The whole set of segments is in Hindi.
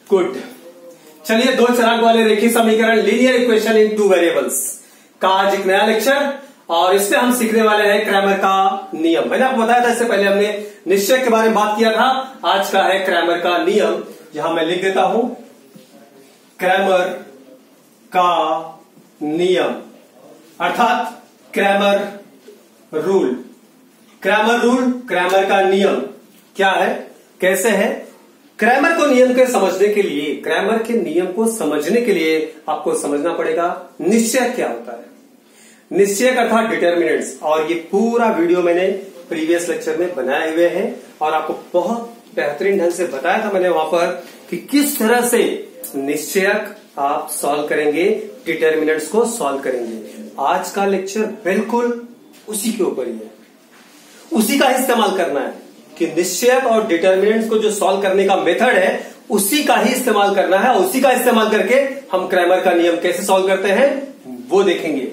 गुड। चलिए, दो चराग वाले रेखीय समीकरण linear equation in two variables का आज एक नया लेक्चर, और इसमें हम सीखने वाले हैं क्रैमर का नियम। मैंने आपको बताया था, इससे पहले हमने निश्चय के बारे में बात किया था। आज का है क्रैमर का नियम। यहां मैं लिख देता हूं क्रैमर का नियम, अर्थात Cramer rule. Cramer rule, Cramer का नियम क्या है, कैसे है? क्रैमर को नियम के समझने के लिए, क्रैमर के नियम को समझने के लिए आपको समझना पड़ेगा निश्चय क्या होता है। निश्चय अर्थात डिटर्मिनेंट्स, और ये पूरा वीडियो मैंने प्रीवियस लेक्चर में बनाए हुए हैं और आपको बहुत बेहतरीन ढंग से बताया था मैंने वहां पर कि किस तरह से निश्चयक आप सॉल्व करेंगे, डिटर्मिनेंट्स को सॉल्व करेंगे। आज का लेक्चर बिल्कुल उसी के ऊपर ही है, उसी का इस्तेमाल करना है कि निश्चयक और डिटर्मिनेंट्स को जो सॉल्व करने का मेथड है उसी का ही इस्तेमाल करना है। उसी का इस्तेमाल करके हम क्रैमर का नियम कैसे सॉल्व करते हैं वो देखेंगे।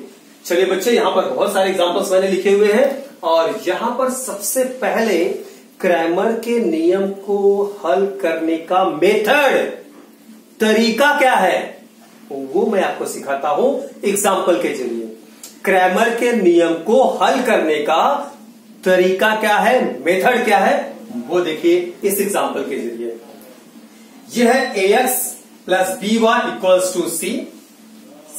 चलिए बच्चे, यहां पर बहुत सारे एग्जांपल्स मैंने लिखे हुए हैं, और यहां पर सबसे पहले क्रैमर के नियम को हल करने का मेथड, तरीका क्या है वो मैं आपको सिखाता हूं एग्जांपल के जरिए। क्रैमर के नियम को हल करने का तरीका क्या है, मेथड क्या है, वो देखिए इस एग्जांपल के जरिए। यह है ax plus B Y equals to c,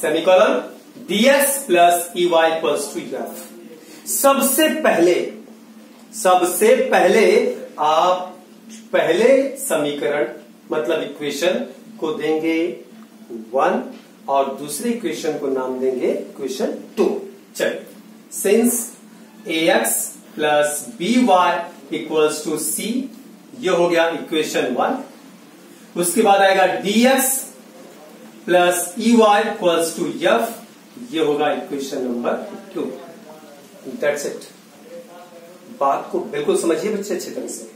semicolon, dx plus E Y equals to f. सबसे पहले आप पहले समीकरण मतलब इक्वेशन को देंगे 1 और दूसरे इक्वेशन को नाम देंगे इक्वेशन 2। चलिए, since ax plus B Y equals to C, ये हो गया इक्वेशन 1। उसके बाद आएगा dx plus E Y equals to F, ये होगा इक्वेशन नंबर 2। That's it. बात को बिल्कुल समझिए बच्चे अच्छी तरह से।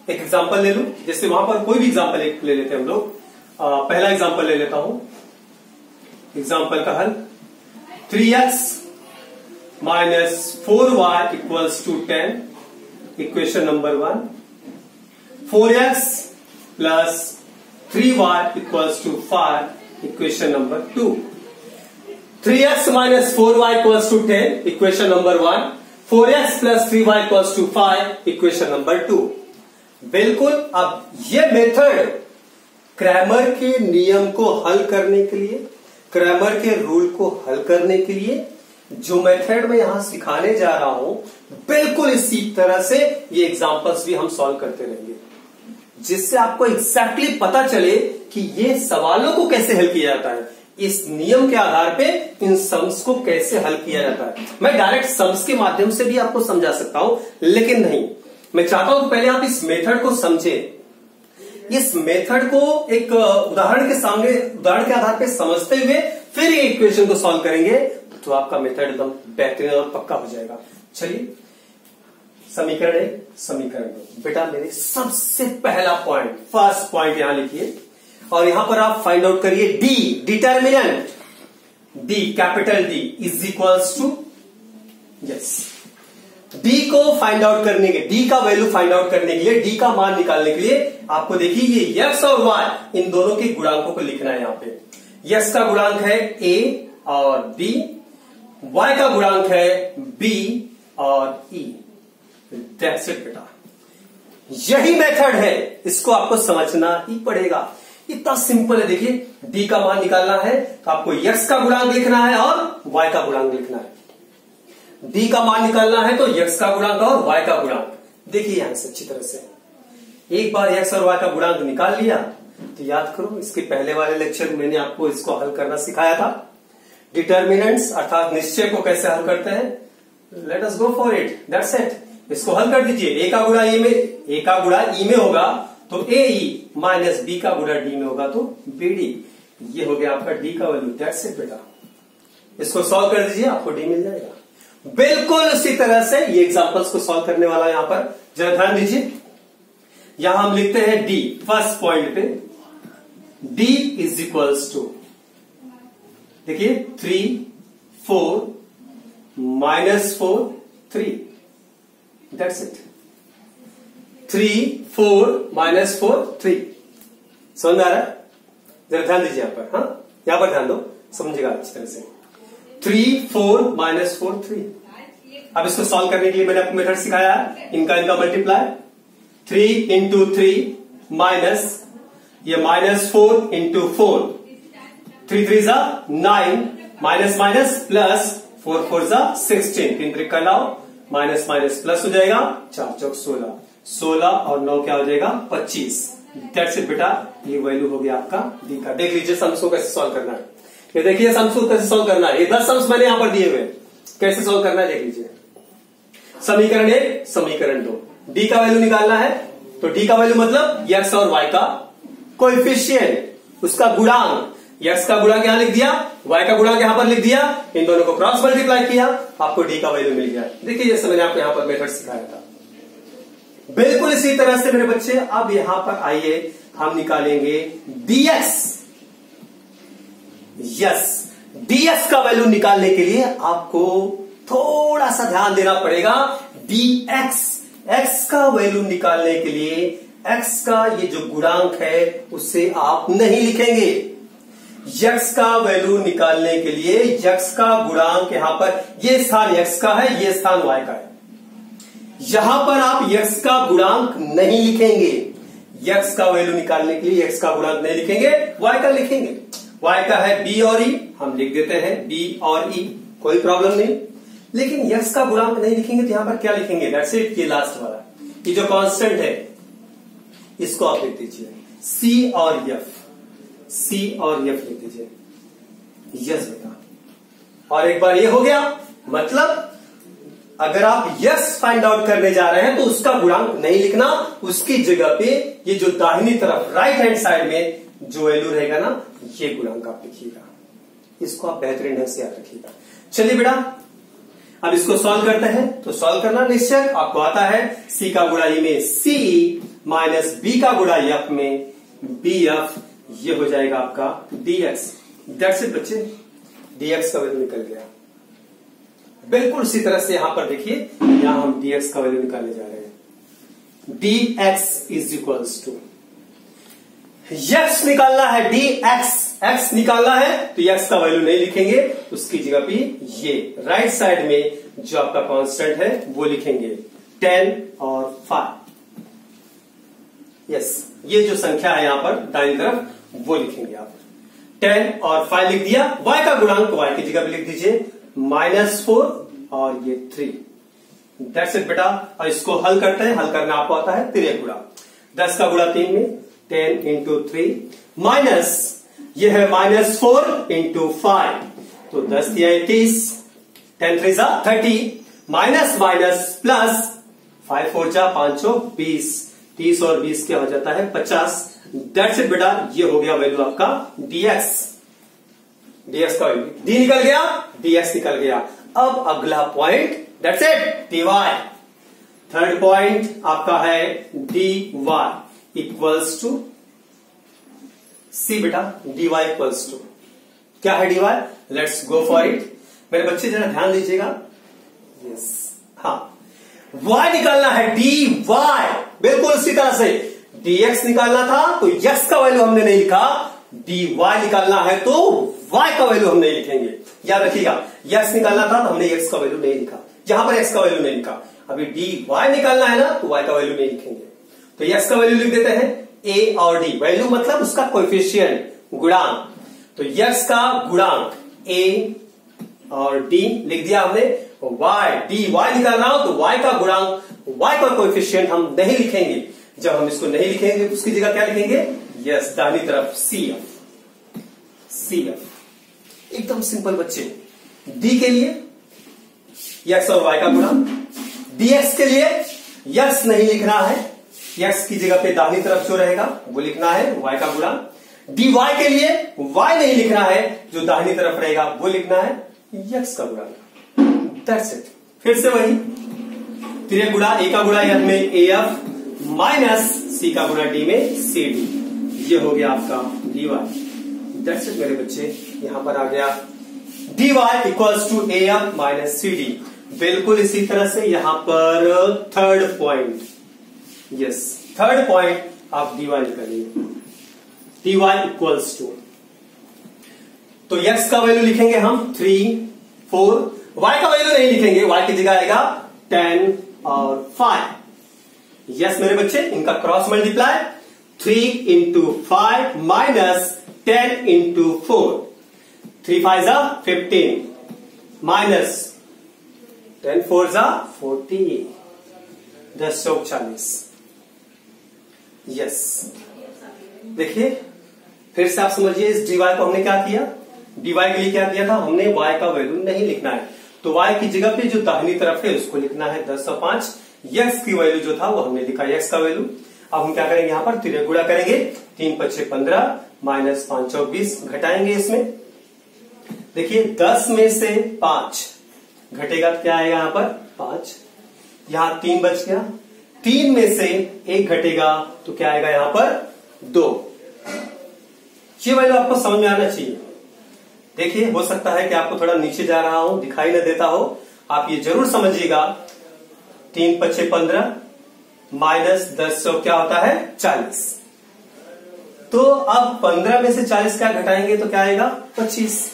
एक एग्जांपल ले लूं, जैसे वहां पर कोई भी एग्जांपल एक ले लेते हैं हम लोग। पहला एग्जांपल ले लेता हूं, एग्जांपल का हल 3x minus 4y equals to 10, equation number 1। 4x plus 3y equals to 5, equation number 2। 3x minus 4y equals to 10, equation number 1। 4x plus 3y equals to 5, equation number 2। बिल्कुल। अब ये मेथड क्रैमर के नियम को हल करने के लिए, क्रैमर के रूल को हल करने के लिए जो मेथड मैं यहां सिखाने जा रहा हूं, बिल्कुल इसी तरह से ये एग्जांपल्स भी हम सॉल्व करते रहेंगे, जिससे आपको एग्जैक्टली पता चले कि ये सवालों को कैसे हल किया जाता है। इस नियम के आधार पे इन सम्स को कैसे हल किया जाता है। मैं डायरेक्ट सम्स के माध्यम से भी आपको समझा सकता हूं, लेकिन नहीं, मैं चाहता हूं कि पहले आप इस मेथड को समझें। इस मेथड को एक उदाहरण के आधार पे समझते हुए फिर ये इक्वेशन को सॉल्व करेंगे तो आपका मेथड एकदम बेहतरीन और पक्का हो जाएगा। चलिए, समीकरण 1, समीकरण 2। बेटा मेरे सबसे पहला पॉइंट, फर्स्ट पॉइंट यहां लिखिए, और यहां पर आप फाइंड आउट करिए D, determinant D, capital D is equals to, yes, D को फाइंड आउट करने के, डी का वैल्यू फाइंड आउट करने के लिए, डी का मान निकालने के लिए आपको देखिए ये x और y इन दोनों के गुणांकों को लिखना है। यहां पे x का गुणांक है a और b, y का गुणांक है b और e। दैट्स इट बेटा, यही मेथड है, इसको आपको समझना ही पड़ेगा। इतना सिंपल है। देखिए, d का मान निकालना है तो आपको x का गुणांक लिखना है और y का गुणांक लिखना है। d का मान निकालना है तो x का गुणांक और y का गुणांक। देखिए यहां से अच्छी तरह से, एक बार x और y का गुणांक निकाल लिया तो याद करो, इसके पहले वाले लेक्चर में मैंने आपको इसको हल करना सिखाया था। डिटर्मिनेंट्स अर्थात निश्चय को कैसे हल करते हैं। Let us go for it, that's it. इसको हल कर दीजिए। a का गुणा e में होगा तो ae, माइनस b का गुणा d में होगा तो bd। ये हो गया आपका d का वैल्यू। दैट्स इट बेटा, इसको सॉल्व कर दीजिए, आपको d मिल जाएगा। बिल्कुल इसी तरह से ये एग्जांपल्स को सॉल्व करने वाला यहां पर जरा ध्यान दीजिए। यहां हम लिखते हैं d, फर्स्ट पॉइंट पे d इज इक्वल्स टू, देखिए 3 4 माइनस 4 3, दैट्स इट। 3 4 माइनस 4 3, समझ में आ रहा है? जरा ध्यान दीजिए यहाँ पर, हाँ यहाँ पर ध्यान दो, समझेगा अच्छी तरह से। 3 4 माइनस 4 3। अब इसको सॉल्व करने के लिए मैंने आपको मेथड सिखाया है, इनका मल्टीप्लाई। 3 इंटू 3 माइनस ये -4 इंटू 4, 3 3 जा 9 माइनस माइनस प्लस 4 4 जा 16, 3 3 कर लाओ, माइनस माइनस प्लस हो जाएगा, 4 चौक 16, 16 और 9 क्या हो जाएगा 25। दैट्स इट बेटा, ये वैल्यू हो गया आपका डी का। देख लीजिए सम्स को कैसे सॉल्व करना है। ये देखिए सम्स को कैसे सॉल्व करना है। ये 10 सम्स मैंने यहां पर दिए हुए, कैसे सॉल्व करना है देख लीजिए। समीकरण 1 समीकरण 2, डी का वैल्यू निकालना है। तो डी का वैल्यू मतलब एक्स और वाई का कोएफिशिएंट, उसका गुणांक। एक्स का गुणांक यहां लिख दिया, वाई का गुणांक यहां पर लिख दिया, इन दोनों को क्रॉस मल्टीप्लाई किया, आपको डी का वैल्यू मिल गया। देखिए जैसे मैंने आपको यहां पर मेथड सिखाया था, बिल्कुल इसी तरह से मेरे बच्चे। अब यहां पर आइए हम निकालेंगे dx। यस, dx का वैल्यू निकालने के लिए आपको थोड़ा सा ध्यान देना पड़ेगा। dx, x का वैल्यू निकालने के लिए x का ये जो गुणांक है उसे आप नहीं लिखेंगे। x का वैल्यू निकालने के लिए x का गुणांक यहां पर, ये स्थान x का है, ये स्थान y का है। यहां पर आप x का गुणांक नहीं लिखेंगे। x का वैल्यू निकालने के लिए x का गुणांक नहीं लिखेंगे, y का लिखेंगे। y का है b और e, हम लिख देते हैं b और e, कोई प्रॉब्लम नहीं। लेकिन x का गुणांक नहीं लिखेंगे तो यहां पर क्या लिखेंगे? दैट्स इट, ये लास्ट वाला, ये जो कांस्टेंट है इसको आप लिख दीजिए c और f, c और f लिख दीजिए। यस बेटा, और एक बार ये हो गया, मतलब अगर आप यस फाइंड आउट करने जा रहे हैं तो उसका गुणांक नहीं लिखना, उसकी जगह पे ये जो दाहिनी तरफ राइट हैंड साइड में जो वैल्यू रहेगा ना, ये गुणांक आप लिखिएगा। इसको आप बेहतरीन ढंग से याद रखिएगा। चलिए बेटा, अब इसको सॉल्व करते हैं। तो सॉल्व करना निश्चय आपको आता है। सी का गुणा ई में सी माइनस बी का गुणा एफ में बी एफ, ये हो जाएगा आपका dx। दैट्स इट बच्चे, dx का वैल्यू निकल गया। बिल्कुल इसी तरह से यहां पर देखिए, यहां हम dx का वैल्यू निकालने जा रहे हैं। dx is equals to, x निकालना है, dx, x निकालना है तो x का वैल्यू नहीं लिखेंगे, उसकी जगह पे ये राइट साइड में जो आपका कांस्टेंट है वो लिखेंगे 10 और 5। यस, ये जो संख्या है यहां पर दाईं तरफ वो लिखेंगे आप। 10 और 5 लिख दिया। y का गुणांक y की जगह पे लिख दीजिए -4 और ये 3। दैट्स इट बेटा। और इसको हल करते हैं, हल करना आपको आता है 3 गुणा। 10 का गुणा 3 में 10 इंटू 3 माइनस ये है -4 इंटू 5, तो 10 दिया 30, 10 3 जा 30, माइनस माइनस प्लस 5 4 जा 5 20, 30 और 20 क्या हो जाता है 50। दैट्स इट बेटा, ये हो गया वैल्यू आपका dx। dx का वैल्यू d निकल गया, dx निकल गया। अब अगला point, that's it, dy। Third point आपका है dy इक्वल्स टू सी बेटा, dy इक्वल्स टू क्या है dy? Let's go for it. मेरे बच्चे जरा ध्यान दीजिएगा। यस, हाँ, y निकालना है, dy बिल्कुल इसी तरह से dx निकालना था तो x का वैल्यू हमने नहीं लिखा, dy निकालना है तो y का वैल्यू हम नहीं लिखेंगे। याद रखिएगा, x निकालना था तो हमने x का वैल्यू नहीं लिखा, यहां पर x का वैल्यू नहीं लिखा। अभी dy निकालना है ना तो y का वैल्यू नहीं लिखेंगे, तो x का वैल्यू लिख देते हैं a और d। वैल्यू मतलब उसका कोएफिशिएंट, गुणांक। तो x का गुणांक a और d लिख दिया हमने। y, dy निकालना हो तो y का गुणांक, y का कोएफिशिएंट हम नहीं लिखेंगे। जब हम इसको नहीं लिखेंगे उसकी जगह क्या लिखेंगे? यस, दाहिनी तरफ cf। एकदम सिंपल बच्चे। d के लिए x और y का गुणांक, dx के लिए x नहीं लिखना है, x की जगह पे दाहिनी तरफ जो रहेगा वो लिखना है y का गुणांक। dy के लिए y नहीं लिखना है, जो दाहिनी तरफ रहेगा वो लिखना है x का गुणांक। That's it. फिर से वही 3 गुणा a का गुणा f में af माइनस c का गुणा d में cd, ये हो गया आपका dy। दैट्स इट मेरे बच्चे, यहां पर आ गया dy equals to af minus cd। बिल्कुल इसी तरह से यहां पर third point, yes, third point आप dy निकालिए। dy इक्वल्स टू, तो x का वैल्यू लिखेंगे हम 3, 4, y का वैल्यू नहीं लिखेंगे, y की जगह आएगा 10 और 5। यस मेरे बच्चे, इनका cross multiply 3 into 5 minus 10 into 4, 3 5 जा 15 माइनस 10 4 जा 40, 10 चौक 40। यस देखिए फिर से आप समझिए, इस dy को हमने क्या किया, dy के लिए क्या किया था हमने, y का वैल्यू नहीं लिखना है, तो y की जगह पे जो दाहिनी तरफ है उसको लिखना है 10 और 5। x की वैल्यू जो था वो हमने लिखा x का वैल्यू। अब हम क्या करेंगे, यहां पर तिरे गुणा करेंगे, 3 5 15 माइनस 5 चौक 20, घटाएंगे इसमें। देखिए 10 में से 5 घटेगा तो क्या आएगा, यहां पर 5, यहां 3 बच गया, 3 में से 1 घटेगा तो क्या आएगा, यहां पर 2। ये वैल्यू आपको समझ में आना चाहिए। देखिए हो सकता है कि आपको थोड़ा नीचे जा रहा हो, दिखाई न देता हो, आप ये जरूर समझिएगा, 3 5 15 माइनस 10 सौ क्या होता है 40। तो अब 15 में से 40 क्या घटाएंगे तो क्या आएगा 25।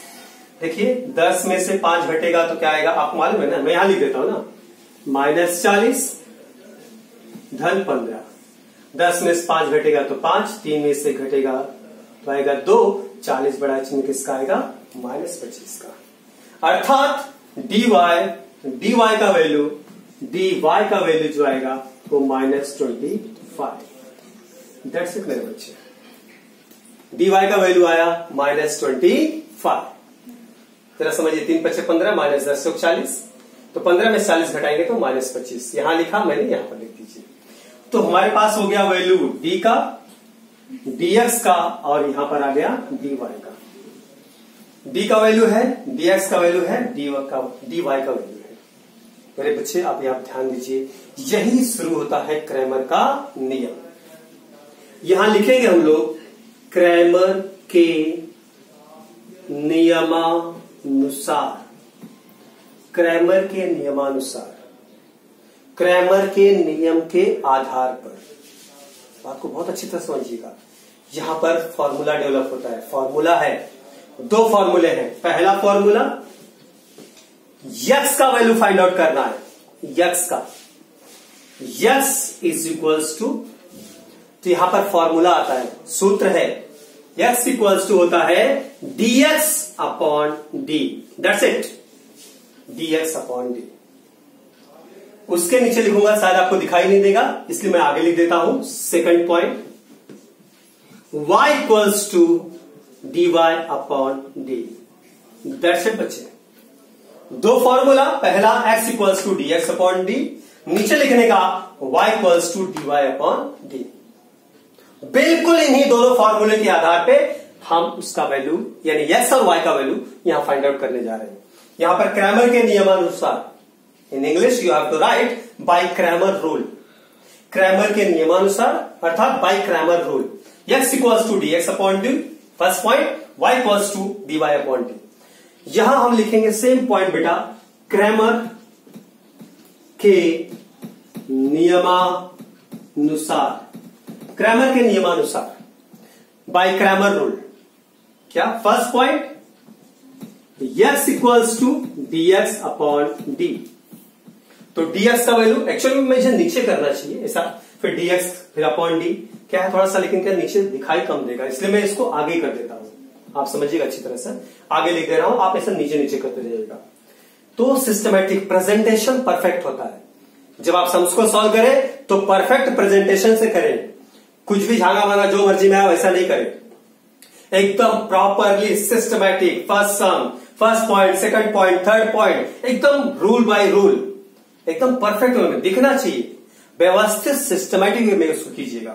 देखिए 10 में से 5 घटेगा तो क्या आएगा, आपको मालूम है ना, मैं यहां लिख देता हूं ना, माइनस 40 धन 15, 10 में से 5 घटेगा तो 5, 3 में से घटेगा तो आएगा 2, 40 बड़ा चिन्ह किसका आएगा, माइनस 25 का। अर्थात dy का वैल्यू जो आएगा वो माइनस 25। दैट्स इट मेरे बच्चे, dy का वैल्यू आया माइनस 25। जरा समझिए, 3 5 15 माइनस 10 चौक 40, तो 15 में 40 घटाएंगे तो माइनस 25, यहां लिखा मैंने, यहां पर लिख दीजिए। तो हमारे पास हो गया वैल्यू d का, dx का, और यहां पर आ गया dy का। d का वैल्यू है, dx का वैल्यू है, dy का वैल्यू है। मेरे बच्चे आप यहां ध्यान दीजिए, यही शुरू होता है क्रैमर का नियम। यहां लिखेंगे हम लोग क्रैमर के नियमानुसार, क्रैमर के नियमानुसार, क्रैमर के नियम के आधार पर। बात को बहुत अच्छी तरह समझिएगा, यहां पर फॉर्मूला डेवलप होता है। फॉर्मूला है, 2 फॉर्मूले हैं। पहला फॉर्मूला x का वैल्यू फाइंड आउट करना है, x का, x इज इक्वल्स टू, तो यहां पर फॉर्मूला आता है, सूत्र है, x इक्वल्स टू होता है dx upon d, that's it, dx upon d। उसके नीचे लिखूंगा, शायद आपको दिखाई नहीं देगा इसलिए मैं आगे लिख देता हूं। Second point, y equals to dy upon d, that's it बच्चे। 2 फॉर्मूला, पहला x equals to dx upon d, नीचे लिखने का y equals to dy upon d। बिल्कुल इन्हीं दोनों फॉर्मूले के आधार पे हम उसका वैल्यू यानी x और y का वैल्यू यहां फाइंड आउट करने जा रहे हैं। यहां पर क्रैमर के नियमानुसार, in English you have to write by Cramer rule, Cramer के नियमानुसार अर्थात by Cramer rule. x equals to dx upon d, first point, y equals to dy upon d। यहां हम लिखेंगे सेम पॉइंट बेटा, क्रैमर के नियमानुसार, क्रैमर के नियमानुसार, बाय क्रैमर रूल। क्या first point, x equals to dx upon d। तो dx का वैल्यू एक्चुअली में मुझे नीचे करना चाहिए ऐसा, फिर dx फिर अपॉन d, क्या है थोड़ा सा, लेकिन क्या नीचे दिखाई कम देगा, इसलिए मैं इसको आगे कर देता हूं। आप समझिएगा अच्छी तरह से, आगे लिख दे रहा हूं, आप ऐसा नीचे नीचे करते जाइएगा, तो सिस्टमैटिक प्रेजेंटेशन परफेक्ट होता है। जब आप सम्स को सॉल्व करें तो परफेक्ट प्रेजेंटेशन से करें, कुछ भी झागा मागा जो मर्जी में आए वैसा नहीं करें, एकदम properly systematic, first sum, first point, second point, third point, एकदम रूल बाय रूल, एकदम परफेक्ट वे में दिखना चाहिए, व्यवस्थित सिस्टमैटिक वे में उसको कीजिएगा।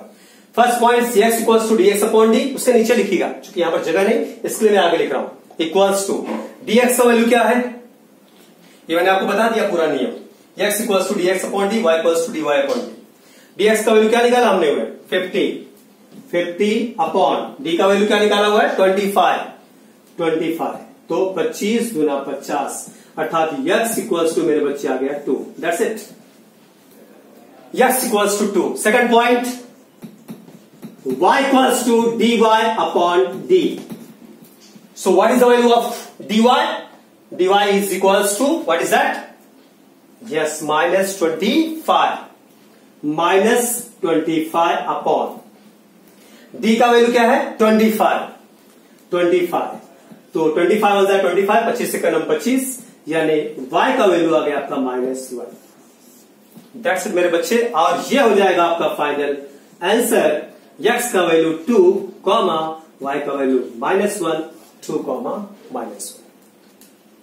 First point x equals to dx upon d, उसके नीचे लिखिएगा, क्योंकि यहां पर जगह नहीं इसलिए मैं आगे लिख रहा हूं, इक्वल्स टू dx का वैल्यू क्या है, ये मैंने आपको बता दिया पूरा नियम, x equals to dx upon d, y equals to dy upon d। dx का वैल्यू क्या निकाला हमने हुए 50 अपॉन d का वैल्यू क्या निकाला हुआ है 25, तो 25 गुना 50 अर्थात x इक्वल्स टू मेरे बच्चे आ गया 2, that's it, x equals to 2। Second point, y equals to dy upon d. So what is the value of dy? dy is equals to, what is that? Yes, minus 25. minus 25 upon d का वैल्यू क्या है? 25. तो 25 हो जाए 25, 25 से कम 25, यानी y का वैल्यू आ गया आपका -1. दैट्स इट मेरे बच्चे. और ये हो जाएगा आपका फाइनल आंसर. x का वैल्यू 2, y का वैल्यू -1, 2, -1.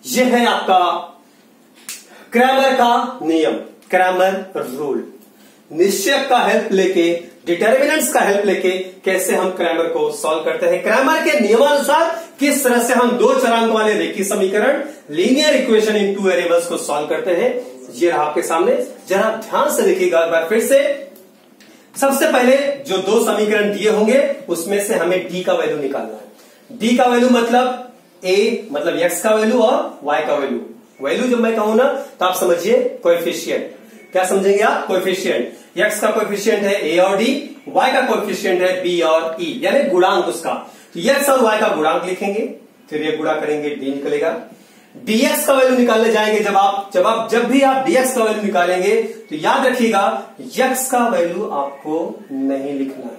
ये है आपका क्रैमर का नियम, क्रैमर रूल. निश्चयक का हेल्प लेके, डिटर्मिनेंट्स का हेल्प लेके कैसे हम क्रैमर को सॉल्व करते हैं. क्रैमर के नियमानुसार किस तरह से हम दो चरांक वाले रेखीय समीकरण, लीनियर इक्वेशन इन 2 वेरिएबल्स को सॉल्व करते हैं. ये रहा आपके सामने. जरा ध्यान से देखिएगा एक बार फिर से. सबसे पहले जो दो समीकरण दिए होंगे उसमें से हमें d का वैल्यू निकालना है. d का वैल्यू मतलब a मतलब x का वैल्यू और y का वैल्यू. वैल्यू जब मैं कहूं ना तो आप समझिए कोएफिशिएंट. क्या समझेंगे आप? कोएफिशिएंट. x का कोएफिशिएंट है a और d, y का कोएफिशिएंट है b और e, यानी गुणांक उसका. तो x और y का गुणांक लिखेंगे, फिर ये गुणा करेंगे, d निकलेगा. dx का वैल्यू निकालने जाएंगे जब भी आप dx का वैल्यू निकालेंगे तो याद रखिएगा x का वैल्यू आपको नहीं लिखना है.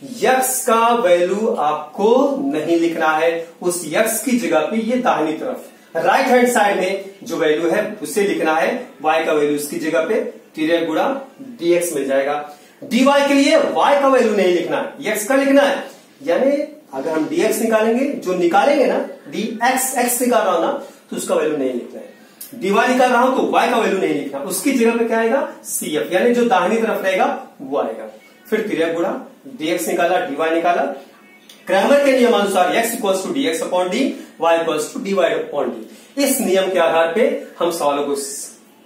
x का वैल्यू आपको नहीं लिखना है. उस x की जगह पे ये दाहिनी तरफ राइट हैंड साइड में जो वैल्यू है उसे लिखना है. y का वैल्यू इसकी जगह पे तिर्यक गुणा dx मिल जाएगा. dy के लिए y का वैल्यू नहीं लिखना है, x का लिखना है. यानी अगर हम dx निकालेंगे, जो निकालेंगे ना dx, x निकाल रहा हूं ना तो उसका वैल्यू नहीं लिखना है. dy निकाल रहा हूं तो y का वैल्यू नहीं लिखना, उसकी जगह पे क्या आएगा? cf, यानी जो दाहिनी तरफ रहेगा वो आएगा. फिर तिर्यक गुणा dx निकाला, dy निकाला. क्रैमर के नियमानुसार x equals to dx upon d, y equals to dy upon d. इस नियम के आधार पे हम सवालों को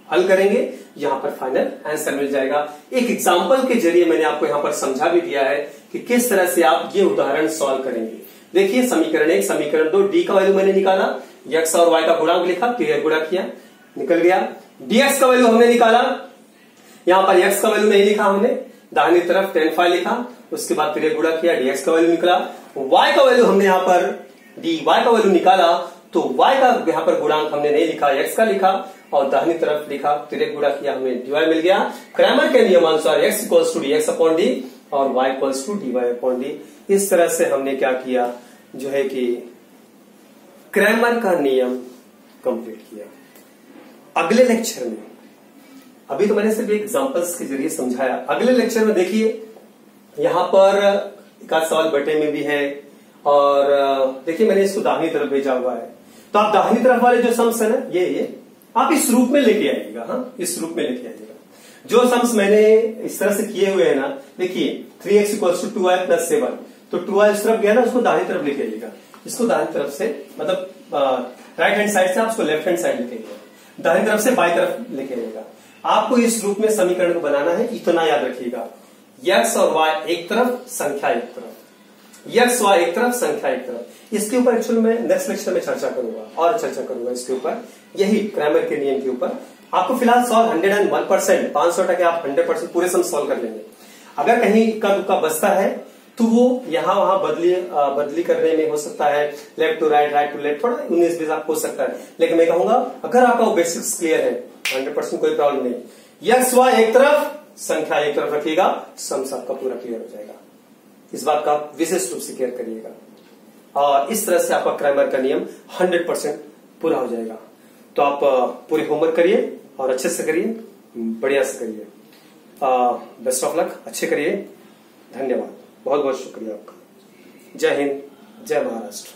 हल करेंगे. यहां पर फाइनल आंसर मिल जाएगा. एक एग्जांपल के जरिए मैंने आपको यहां पर समझा भी दिया है कि किस तरह से आप ये उदाहरण सॉल्व करेंगे. देखिए समीकरण 1, समीकरण 2, d का वैल्यू मैंने निकाला, x और y का गुणांक लिखा, तिर्यक गुणा किया, निकल गया. dx का वैल्यू हमने निकाला, यहां पर x का वैल्यू नहीं लिखा हमने, दाहिनी तरफ tan phi लिखा, उसके बाद तिर्यक गुणा किया, dx का वैल्यू निकला. y का वैल्यू हमने यहां पर dy का वैल्यू निकाला तो y का यहां पर गुणांक हमने नहीं लिखा, x का लिखा और दाहिनी तरफ लिखा, तिर्यक गुणा किया, हमें dy मिल गया. क्रैमर के नियमानुसार x equals to dx upon d और y equals to dy upon d. इस तरह से हमने क्या किया, जो है कि क्रैमर का नियम कंप्लीट किया. अगले लेक्चर में, अभी तो मैंने सिर्फ एग्जांपल्स के जरिए समझाया, अगले लेक्चर में देखिए यहां पर एक सवाल बटे में भी है और देखिए मैंने इसको दाहिनी तरफ भेजा हुआ है. तो आप दाहिनी तरफ वाले जो सम्स है ना, ये आप इस रूप में लेके आइएगा. हाँ, इस रूप में लेके आइएगा. जो सम्स मैंने इस तरह से किए हुए हैं ना, देखिए 3x equals to 2y plus 7, तो 2y इस तरफ गया ना, उसको दाहिनी तरफ लेके आइएगा. इसको दाहिनी तरफ से मतलब राइट हैंड साइड से आप उसको लेफ्ट हैंड साइड लेके आइएगा, दाहिनी तरफ से बाई तरफ लेके आइएगा. आपको इस रूप में समीकरण को बनाना है. इतना याद रखिएगा, x और y एक तरफ, संख्या एक तरफ, x y एक तरफ, संख्या एक तरफ. इसके ऊपर एक्चुअली मैं नेक्स्ट लेक्चर में चर्चा करूंगा इसके ऊपर, यही क्रैमर के नियम के ऊपर. आपको फिलहाल सॉल्व 101%, 500% आप 100% पूरे सम सॉल्व कर लेंगे. अगर कहीं इक्का दुक्का बचता है तो वो यहां वहां बदली करने में हो सकता है, left to right, right to left, थोड़ा 19-20 आप हो सकता है. लेकिन मैं कहूंगा अगर आपका वो बेसिक्स क्लियर है 100% कोई प्रॉब्लम नहीं. x y एक तरफ, संख्या एक तरफ रखिएगा, सम आपका पूरा क्लियर हो जाएगा. इस बात का विशेष रूप से केयर करिएगा और इस तरह से आपका क्रैमर का नियम 100% पूरा हो जाएगा. तो आप पूरे होमवर्क करिए और अच्छे से करिए, बढ़िया से करिए. बेस्ट ऑफ लक, अच्छे करिए. धन्यवाद, बहुत बहुत शुक्रिया आपका. जय हिंद, जय महाराष्ट्र.